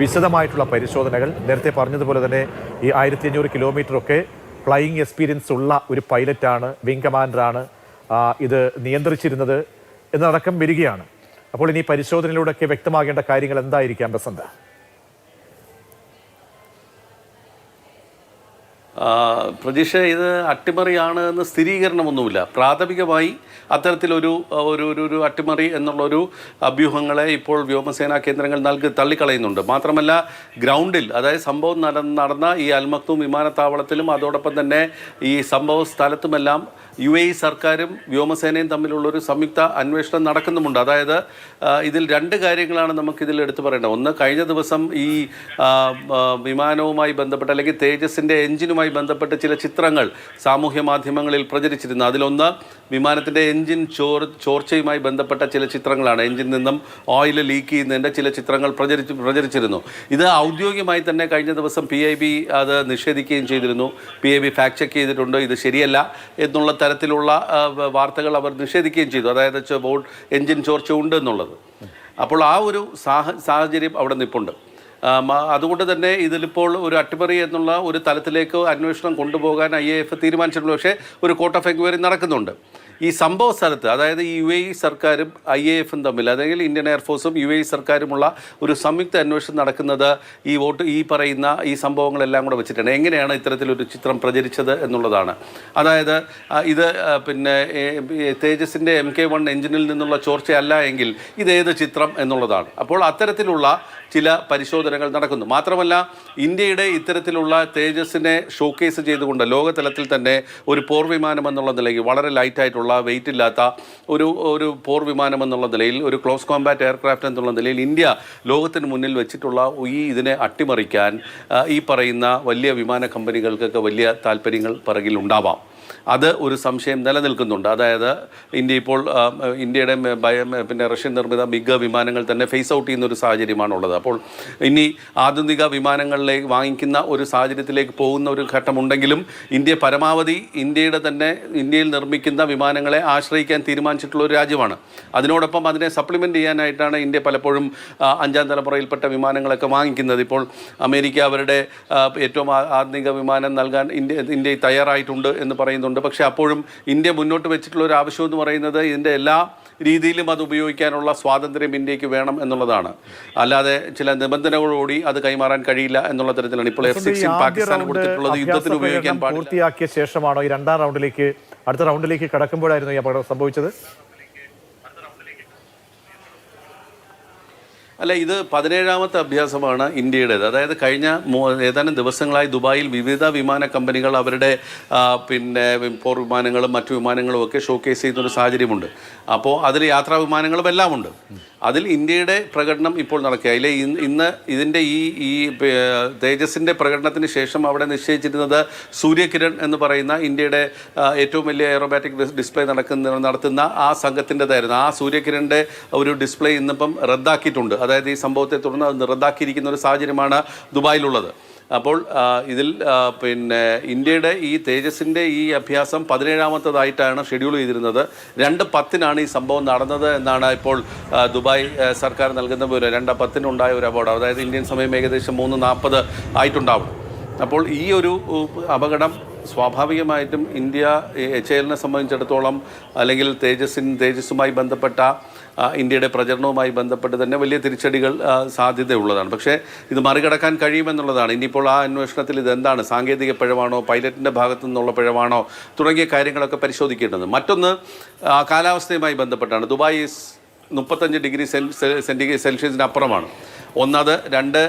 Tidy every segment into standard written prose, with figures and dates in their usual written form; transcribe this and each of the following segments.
വിശദമായിട്ടുള്ള പരിശോധനകൾ നേരത്തെ പറഞ്ഞതുപോലെ തന്നെ ഈ 1500 കിലോമീറ്ററൊക്കെ ഫ്ലൈയിങ് എക്സ്പീരിയൻസ് ഉള്ള ഒരു പൈലറ്റാണ്, വിംഗ് കമാൻഡറാണ് ഇത് നിയന്ത്രിച്ചിരുന്നത് എന്നടക്കം വരികയാണ്. അപ്പോൾ ഇനി പരിശോധനയിലൂടെയൊക്കെ വ്യക്തമാകേണ്ട കാര്യങ്ങൾ എന്തായിരിക്കാം ബസന്ത? പ്രതീക്ഷ, ഇത് അട്ടിമറിയാണ് എന്ന് സ്ഥിരീകരണമൊന്നുമില്ല. പ്രാഥമികമായി അത്തരത്തിലൊരു ഒരു അട്ടിമറി എന്നുള്ളൊരു അഭ്യൂഹങ്ങളെ ഇപ്പോൾ വ്യോമസേനാ കേന്ദ്രങ്ങൾ തള്ളിക്കളയുന്നുണ്ട്. മാത്രമല്ല, ഗ്രൗണ്ടിൽ, അതായത് സംഭവം നടന്ന ഈ അൽ മക്തൂം വിമാനത്താവളത്തിലും അതോടൊപ്പം തന്നെ ഈ സംഭവ സ്ഥലത്തുമെല്ലാം UAE സർക്കാരും വ്യോമസേനയും തമ്മിലുള്ളൊരു സംയുക്ത അന്വേഷണം നടക്കുന്നുമുണ്ട്. അതായത് ഇതിൽ രണ്ട് കാര്യങ്ങളാണ് നമുക്കിതിൽ എടുത്തു പറയേണ്ടത്. ഒന്ന്, കഴിഞ്ഞ ദിവസം ഈ വിമാനവുമായി ബന്ധപ്പെട്ട് അല്ലെങ്കിൽ തേജസിൻ്റെ എഞ്ചിനുമായി ബന്ധപ്പെട്ട് ചില ചിത്രങ്ങൾ സാമൂഹ്യ മാധ്യമങ്ങളിൽ പ്രചരിച്ചിരുന്നു. അതിലൊന്ന് വിമാനത്തിൻ്റെ എഞ്ചിൻ ചോർച്ചയുമായി ബന്ധപ്പെട്ട ചില ചിത്രങ്ങളാണ്. എഞ്ചിൻ നിന്നും ഓയിൽ ലീക്ക് ചെയ്യുന്നതിൻ്റെ ചില ചിത്രങ്ങൾ പ്രചരിച്ചിരുന്നു. ഇത് ഔദ്യോഗികമായി തന്നെ കഴിഞ്ഞ ദിവസം PIB അത് നിഷേധിക്കുകയും ചെയ്തിരുന്നു. PIB ഫാക്ട് ചെക്ക് ചെയ്തിട്ടുണ്ട്, ഇത് ശരിയല്ല എന്നുള്ള തരത്തിലുള്ള വാർത്തകൾ അവർ നിഷേധിക്കുകയും ചെയ്തു. അതായത് എഞ്ചിൻ ചോർച്ച ഉണ്ട് എന്നുള്ളത്. അപ്പോൾ ആ ഒരു സാഹചര്യം അവിടെ നിൽപ്പുണ്ട്. അതുകൊണ്ട് തന്നെ ഇതിലിപ്പോൾ ഒരു അട്ടിമറി എന്നുള്ള ഒരു തലത്തിലേക്ക് അന്വേഷണം കൊണ്ടുപോകാൻ IAF തീരുമാനിച്ചിട്ടുണ്ട്. പക്ഷേ ഒരു കോർട്ട് ഓഫ് എൻക്വയറി നടക്കുന്നുണ്ട്. ഈ സംഭവ സ്ഥലത്ത്, അതായത് ഈ UAE സർക്കാരും IAFും തമ്മിൽ, അല്ലെങ്കിൽ ഇന്ത്യൻ എയർഫോഴ്സും UAE സർക്കാരുമുള്ള ഒരു സംയുക്ത അന്വേഷണം നടക്കുന്നത് ഈ പറയുന്ന ഈ സംഭവങ്ങളെല്ലാം കൂടെ വെച്ചിട്ടാണ്. എങ്ങനെയാണ് ഇത്തരത്തിലൊരു ചിത്രം പ്രചരിച്ചത് എന്നുള്ളതാണ്. അതായത് ഇത് പിന്നെ തേജസിൻ്റെ MK1 എഞ്ചിനിൽ നിന്നുള്ള ചോർച്ചയല്ല എങ്കിൽ ഇതേത് ചിത്രം എന്നുള്ളതാണ്. അപ്പോൾ അത്തരത്തിലുള്ള ചില പരിശോധനകൾ നടക്കുന്നു. മാത്രമല്ല, ഇന്ത്യയുടെ ഇത്തരത്തിലുള്ള തേജസിനെ ഷോക്കേസ് ചെയ്തുകൊണ്ട് ലോകതലത്തിൽ തന്നെ ഒരു പോർ വിമാനം എന്നുള്ള നിലയിൽ, വളരെ ലൈറ്റായിട്ടുള്ള വെയിറ്റ് ഇല്ലാത്ത ഒരു പോർ വിമാനം എന്നുള്ള നിലയിൽ, ഒരു ക്ലോസ് കോമ്പാറ്റ് എയർക്രാഫ്റ്റ് എന്നുള്ള നിലയിൽ ഇന്ത്യ ലോകത്തിന് മുന്നിൽ വെച്ചിട്ടുള്ള ഇതിനെ അട്ടിമറിക്കാൻ ഈ പറയുന്ന വലിയ വിമാന കമ്പനികൾക്കൊക്കെ വലിയ താല്പര്യങ്ങൾ പിറകിൽ ഉണ്ടാവാം. അത് ഒരു സംശയം നിലനിൽക്കുന്നുണ്ട്. അതായത് ഇന്ത്യയുടെ പിന്നെ റഷ്യൻ നിർമ്മിത മിഗ് വിമാനങ്ങൾ തന്നെ ഫേസ് ഔട്ട് ചെയ്യുന്ന ഒരു സാഹചര്യമാണുള്ളത്. അപ്പോൾ ഇനി ആധുനിക വിമാനങ്ങളിലേക്ക് വാങ്ങിക്കുന്ന ഒരു സാഹചര്യത്തിലേക്ക് പോകുന്ന ഒരു ഘട്ടമുണ്ടെങ്കിലും ഇന്ത്യ പരമാവധി ഇന്ത്യയിൽ നിർമ്മിക്കുന്ന വിമാനങ്ങളെ ആശ്രയിക്കാൻ തീരുമാനിച്ചിട്ടുള്ള ഒരു രാജ്യമാണ്. അതിനോടൊപ്പം അതിനെ സപ്ലിമെൻറ്റ് ചെയ്യാനായിട്ടാണ് ഇന്ത്യ പലപ്പോഴും 5ാം തലമുറയിൽപ്പെട്ട വിമാനങ്ങളൊക്കെ വാങ്ങിക്കുന്നത്. ഇപ്പോൾ അമേരിക്ക അവരുടെ ഏറ്റവും ആധുനിക വിമാനം നൽകാൻ ഇന്ത്യ തയ്യാറായിട്ടുണ്ട് എന്ന് പറയുന്നുണ്ട്. പക്ഷേ അപ്പോഴും ഇന്ത്യ മുന്നോട്ട് വെച്ചിട്ടുള്ള ഒരു ആവശ്യം എന്ന് പറയുന്നത് ഇതിൻ്റെ എല്ലാ രീതിയിലും അത് ഉപയോഗിക്കാനുള്ള സ്വാതന്ത്ര്യം ഇന്ത്യക്ക് വേണം എന്നുള്ളതാണ്. അല്ലാതെ ചില നിബന്ധനകളോടി അത് കൈമാറാൻ കഴിയില്ല എന്നുള്ള തരത്തിലാണ് ഇപ്പോൾ F-16 പാകിസ്ഥാൻ കൊടുത്തിട്ടുള്ളത്. യുദ്ധത്തിന് ഉപയോഗിക്കാൻ പൂർത്തിയാക്കിയ ശേഷമാണോ ഈ അടുത്ത റൗണ്ടിലേക്ക് കടക്കുമ്പോഴായിരുന്നു ഈ അപകടം സംഭവിച്ചത്? അല്ല, ഇത് 17ാമത്തെ അഭ്യാസമാണ് ഇന്ത്യയുടേത്. അതായത് കഴിഞ്ഞ ഏതാനും ദിവസങ്ങളായി ദുബായിൽ വിവിധ വിമാന കമ്പനികൾ അവരുടെ പിന്നെ പോർ വിമാനങ്ങളും മറ്റു വിമാനങ്ങളും ഒക്കെ ഷോക്കേസ് ചെയ്യുന്നൊരു സാഹചര്യമുണ്ട്. അപ്പോൾ അതിൽ യാത്രാ വിമാനങ്ങളും എല്ലാം ഉണ്ട്. അതിൽ ഇന്ത്യയുടെ പ്രകടനം ഇപ്പോൾ നടക്കുക. അതിൽ ഇന്ന് ഇതിൻ്റെ ഈ തേജസിൻ്റെ പ്രകടനത്തിന് ശേഷം അവിടെ നിശ്ചയിച്ചിരുന്നത് സൂര്യകിരൺ എന്ന് പറയുന്ന ഇന്ത്യയുടെ ഏറ്റവും വലിയ എയറോബാറ്റിക് ഡിസ്പ്ലേ നടത്തുന്ന ആ സംഘത്തിൻ്റെതായിരുന്നു. ആ സൂര്യകിരണിൻ്റെ ഒരു ഡിസ്പ്ലേ ഇന്നിപ്പം റദ്ദാക്കിയിട്ടുണ്ട്. അതായത് ഈ സംഭവത്തെ തുടർന്ന് അത് റദ്ദാക്കിയിരിക്കുന്ന ഒരു സാഹചര്യമാണ് ദുബായിലുള്ളത്. അപ്പോൾ ഇതിൽ പിന്നെ ഇന്ത്യയുടെ ഈ തേജസിൻ്റെ ഈ അഭ്യാസം 17ാമത്തേതായിട്ടാണ് ഷെഡ്യൂൾ ചെയ്തിരുന്നത്. 2:10 ഈ സംഭവം നടന്നത് എന്നാണ് ഇപ്പോൾ ദുബായ് സർക്കാർ നൽകുന്ന പോലെ. 2:10 ഉണ്ടായ ഒരു അപകടം, അതായത് ഇന്ത്യൻ സമയം ഏകദേശം 3:40 ആയിട്ടുണ്ടാവും. അപ്പോൾ ഈ ഒരു അപകടം സ്വാഭാവികമായിട്ടും ഇന്ത്യ HALനെ സംബന്ധിച്ചിടത്തോളം, അല്ലെങ്കിൽ തേജസുമായി ബന്ധപ്പെട്ട ഇന്ത്യയുടെ പ്രചരണവുമായി ബന്ധപ്പെട്ട് തന്നെ വലിയ തിരിച്ചടികൾ സാധ്യതയുള്ളതാണ്. പക്ഷേ ഇത് മറികടക്കാൻ കഴിയുമെന്നുള്ളതാണ്. ഇനിയിപ്പോൾ ആ അന്വേഷണത്തിൽ ഇതെന്താണ്, സാങ്കേതിക പിഴവാണോ, പൈലറ്റിൻ്റെ ഭാഗത്തു നിന്നുള്ള പിഴവാണോ തുടങ്ങിയ കാര്യങ്ങളൊക്കെ പരിശോധിക്കേണ്ടത്. മറ്റൊന്ന് കാലാവസ്ഥയുമായി ബന്ധപ്പെട്ടാണ്. ദുബായ് 35 ഡിഗ്രി സെൽഷ്യസിന് അപ്പുറമാണ്. ഒന്നത്. 2,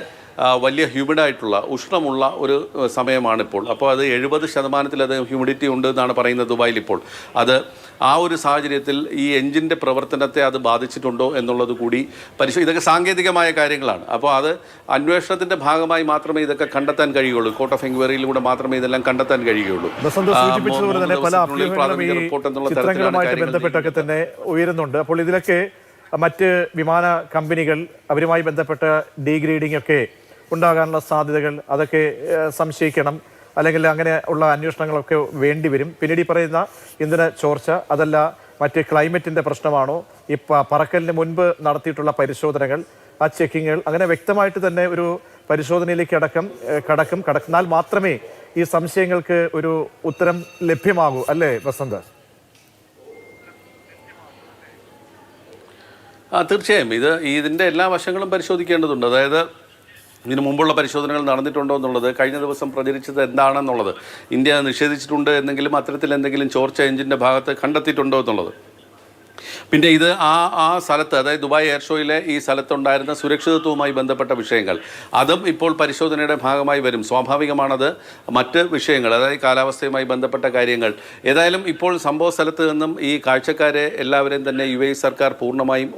വലിയ ഹ്യൂമിഡായിട്ടുള്ള ഉഷ്ണമുള്ള ഒരു സമയമാണിപ്പോൾ. അപ്പോൾ അത് 70% ഹ്യൂമിഡിറ്റി ഉണ്ട് എന്നാണ് പറയുന്നത് ദുബായിൽ ഇപ്പോൾ. ആ ഒരു സാഹചര്യത്തിൽ ഈ എഞ്ചിൻ്റെ പ്രവർത്തനത്തെ അത് ബാധിച്ചിട്ടുണ്ടോ എന്നുള്ളത് കൂടി ഇതൊക്കെ സാങ്കേതികമായ കാര്യങ്ങളാണ്. അപ്പോൾ അത് അന്വേഷണത്തിൻ്റെ ഭാഗമായി മാത്രമേ ഇതൊക്കെ കണ്ടെത്താൻ കഴിയുള്ളൂ. കോർട്ട് ഓഫ് എൻക്വയറിയിലൂടെ മാത്രമേ ഇതെല്ലാം കണ്ടെത്താൻ കഴിയുള്ളൂ. ബന്ധപ്പെട്ടൊക്കെ തന്നെ ഉയരുന്നുണ്ട്. അപ്പോൾ ഇതിലൊക്കെ മറ്റ് വിമാന കമ്പനികൾ അവരുമായി ബന്ധപ്പെട്ട ഡീഗ്രേഡിംഗ് ഒക്കെ ഉണ്ടാകാനുള്ള സാധ്യതകൾ അതൊക്കെ സംശയിക്കണം. അല്ലെങ്കിൽ അങ്ങനെ ഉള്ള അന്വേഷണങ്ങളൊക്കെ വേണ്ടിവരും. പിന്നീട് ഈ പറയുന്ന ഇന്ധന ചോർച്ച, അതല്ല മറ്റ് ക്ലൈമറ്റിൻ്റെ പ്രശ്നമാണോ, ഈ പറക്കലിന് മുൻപ് നടത്തിയിട്ടുള്ള പരിശോധനകൾ, ആ ചെക്കിങ്ങുകൾ അങ്ങനെ വ്യക്തമായിട്ട് തന്നെ ഒരു പരിശോധനയിലേക്ക് കടന്നാൽ മാത്രമേ ഈ സംശയങ്ങൾക്ക് ഒരു ഉത്തരം ലഭ്യമാകൂ അല്ലേ വസന്ത്? തീർച്ചയായും ഇതിൻ്റെ എല്ലാ വശങ്ങളും പരിശോധിക്കേണ്ടതുണ്ട്. അതായത് ഇതിനു മുമ്പുള്ള പരിശോധനകൾ നടന്നിട്ടുണ്ടോ എന്നുള്ളത്, കഴിഞ്ഞ ദിവസം പ്രചരിച്ചത് എന്താണെന്നുള്ളത്, ഇന്ത്യ നിഷേധിച്ചിട്ടുണ്ട് എന്നെങ്കിലും അത്തരത്തിൽ എന്തെങ്കിലും ചോർച്ച എഞ്ചിൻ്റെ ഭാഗത്ത് കണ്ടെത്തിയിട്ടുണ്ടോ എന്നുള്ളത്. പിന്നെ ഇത് ആ സ്ഥലത്ത്, അതായത് ദുബായ് എയർ ഷോയിലെ ഈ സ്ഥലത്തുണ്ടായിരുന്ന സുരക്ഷിതത്വവുമായി ബന്ധപ്പെട്ട വിഷയങ്ങൾ, അതും ഇപ്പോൾ പരിശോധനയുടെ ഭാഗമായി വരും. സ്വാഭാവികമാണത്. മറ്റ് വിഷയങ്ങൾ, അതായത് കാലാവസ്ഥയുമായി ബന്ധപ്പെട്ട കാര്യങ്ങൾ, ഏതായാലും ഇപ്പോൾ സംഭവ സ്ഥലത്ത് നിന്നും ഈ കാഴ്ചക്കാരെ എല്ലാവരെയും തന്നെ UAE സർക്കാർ പൂർണ്ണമായും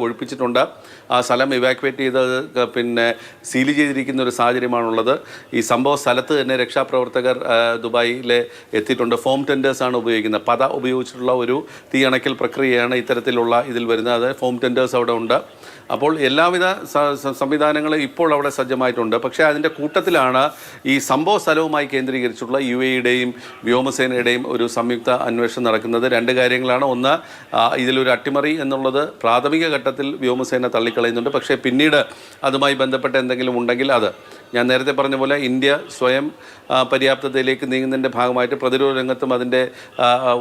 ഒഴിപ്പിച്ചിട്ടുണ്ട്. ആ സ്ഥലം ഇവാക്യുവേറ്റ് ചെയ്തത് പിന്നെ സീൽ ചെയ്തിരിക്കുന്ന ഒരു സാഹചര്യമാണുള്ളത്. ഈ സംഭവ സ്ഥലത്ത് തന്നെ രക്ഷാപ്രവർത്തകർ ദുബായിലെ എത്തിയിട്ടുണ്ട്. ഫോം ടെൻഡേഴ്സാണ് ഉപയോഗിക്കുന്നത്. പത ഉപയോഗിച്ചിട്ടുള്ള ഒരു തീയണക്കൽ പ്രക്രിയയാണ് ഇത്തരത്തിലുള്ള ഇതിൽ വരുന്നത്. അതായത് ഫോം ടെൻഡേഴ്സ് അവിടെ ഉണ്ട്. അപ്പോൾ എല്ലാവിധ സംവിധാനങ്ങളും ഇപ്പോൾ അവിടെ സജ്ജമായിട്ടുണ്ട്. പക്ഷേ അതിൻ്റെ കൂട്ടത്തിലാണ് ഈ സംഭവ സ്ഥലവുമായി കേന്ദ്രീകരിച്ചുള്ള UAEയുടെയും വ്യോമസേനയുടെയും ഒരു സംയുക്ത അന്വേഷണം നടക്കുന്നത്. രണ്ട് കാര്യങ്ങളാണ്. ഒന്ന്, ഇതിലൊരു അട്ടിമറി എന്നുള്ളത് പ്രാഥമിക ഘട്ടത്തിൽ വ്യോമസേന തള്ളിക്കളയുന്നുണ്ട്. പക്ഷേ പിന്നീട് അതുമായി ബന്ധപ്പെട്ട എന്തെങ്കിലും ഉണ്ടെങ്കിൽ അത്, ഞാൻ നേരത്തെ പറഞ്ഞ പോലെ, ഇന്ത്യ സ്വയം പര്യാപ്തതയിലേക്ക് നീങ്ങുന്നതിൻ്റെ ഭാഗമായിട്ട് പ്രതിരോധ രംഗത്തും അതിൻ്റെ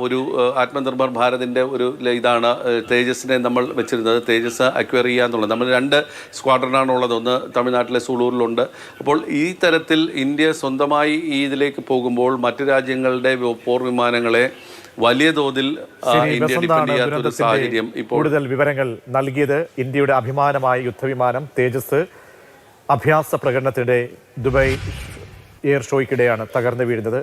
ഒരു ആത്മനിർഭർ ഭാരതിൻ്റെ ഒരു ഇതാണ് തേജസിനെ നമ്മൾ വെച്ചിരുന്നത്. തേജസ് അക്വയർ ചെയ്യുക എന്നുള്ളത്. നമ്മൾ 2 സ്ക്വാഡ്രനാണ് ഉള്ളത്. ഒന്ന് തമിഴ്നാട്ടിലെ സൂളൂരിലുണ്ട്. അപ്പോൾ ഈ തരത്തിൽ ഇന്ത്യ സ്വന്തമായി ഇതിലേക്ക് പോകുമ്പോൾ മറ്റു രാജ്യങ്ങളുടെ പോർ വിമാനങ്ങളെ വലിയ തോതിൽ ഇന്ത്യ ഡിപ്പെൻഡ് ചെയ്യാത്തൊരു സാഹചര്യം ഇപ്പോൾ. കൂടുതൽ വിവരങ്ങൾ നൽകിയത് ഇന്ത്യയുടെ അഭിമാനമായ യുദ്ധവിമാനം തേജസ് അഭ്യാസ പ്രകടനത്തിനിടെ ദുബായ് എയർ ഷോയ്ക്കിടെയാണ് തകർന്നു വീഴുന്നത്.